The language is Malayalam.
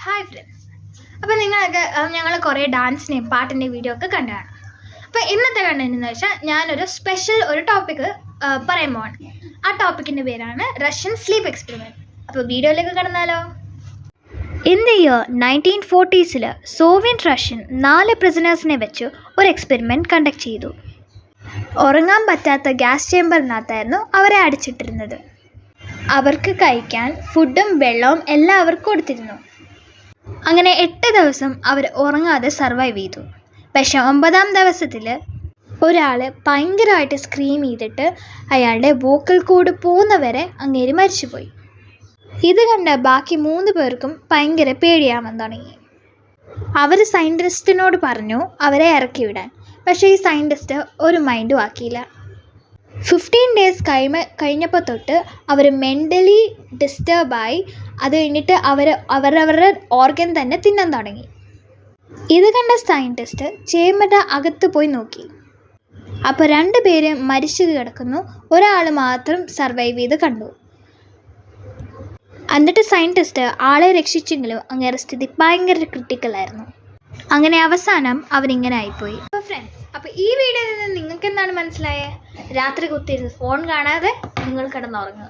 Hi friends. അപ്പോൾ നിങ്ങളൊക്കെ ഞങ്ങൾ കുറേ ഡാൻസിൻ്റെയും പാട്ടിൻ്റെയും വീഡിയോ ഒക്കെ കണ്ടതാണ്. അപ്പോൾ ഇന്നത്തെ കണ്ടന്റ് എന്ന് വെച്ചാൽ ഞാനൊരു സ്പെഷ്യൽ ഒരു ടോപ്പിക്ക് പറയാൻ പോവാണ്. ആ ടോപ്പിക്കിൻ്റെ പേരാണ് റഷ്യൻ സ്ലീപ്പ് എക്സ്പെരിമെൻറ്റ്. അപ്പോൾ വീഡിയോയിലേക്ക് കടന്നാലോ? In the year 1940s Soviet Russian 4 പ്രിസണേഴ്സിനെ വെച്ച് ഒരു എക്സ്പെരിമെൻറ്റ് കണ്ടക്ട് ചെയ്തു. ഉറങ്ങാൻ പറ്റാത്ത ഗ്യാസ് ചേമ്പറിനകത്തായിരുന്നു അവരെ അടിച്ചിട്ടിരുന്നത്. അവർക്ക് കഴിക്കാൻ ഫുഡും വെള്ളവും എല്ലാം അവർക്ക് കൊടുത്തിരുന്നു. അങ്ങനെ 8 ദിവസം അവർ ഉറങ്ങാതെ സർവൈവ് ചെയ്തു. പക്ഷെ 9ാം ദിവസത്തിൽ ഒരാൾ ഭയങ്കരമായിട്ട് സ്ക്രീം ചെയ്തിട്ട് അയാളുടെ വോക്കൽ കോഡ് പോകുന്നവരെ അങ്ങേര് മരിച്ചുപോയി. ഇത് കണ്ട ബാക്കി 3 പേർക്കും ഭയങ്കര പേടിയാവാൻ തുടങ്ങി. അവർ സയൻറ്റിസ്റ്റിനോട് പറഞ്ഞു അവരെ ഇറക്കി വിടാൻ. പക്ഷേ ഈ സയൻറ്റിസ്റ്റ് ഒരു മൈൻഡും ആക്കിയില്ല. 15 ഡേയ്സ് കഴിഞ്ഞപ്പോൾ തൊട്ട് അവർ മെൻ്റലി ഡിസ്റ്റർബായി. അത് കഴിഞ്ഞിട്ട് അവരവരുടെ ഓർഗൻ തന്നെ തിന്നാൻ തുടങ്ങി. ഇത് കണ്ട സയൻറ്റിസ്റ്റ് ചേമ്പൻ്റെ അകത്ത് പോയി നോക്കി. അപ്പോൾ 2 പേര് മരിച്ചു കിടക്കുന്നു, ഒരാൾ മാത്രം സർവൈവ് ചെയ്ത് കണ്ടു. എന്നിട്ട് സയൻറ്റിസ്റ്റ് ആളെ രക്ഷിച്ചെങ്കിലും അങ്ങേറെ സ്ഥിതി ഭയങ്കര ക്രിട്ടിക്കലായിരുന്നു. അങ്ങനെ അവസാനം അവരിങ്ങനെ ആയിപ്പോയി. അപ്പോൾ ഫ്രണ്ട്സ്, അപ്പോൾ ഈ വീഡിയോയിൽ നിന്ന് നിങ്ങൾക്ക് എന്താണ് മനസ്സിലായത്? രാത്രി കുത്തിയിരുന്ന് ഫോൺ കാണാതെ നിങ്ങൾ കിടന്നുറങ്ങുക.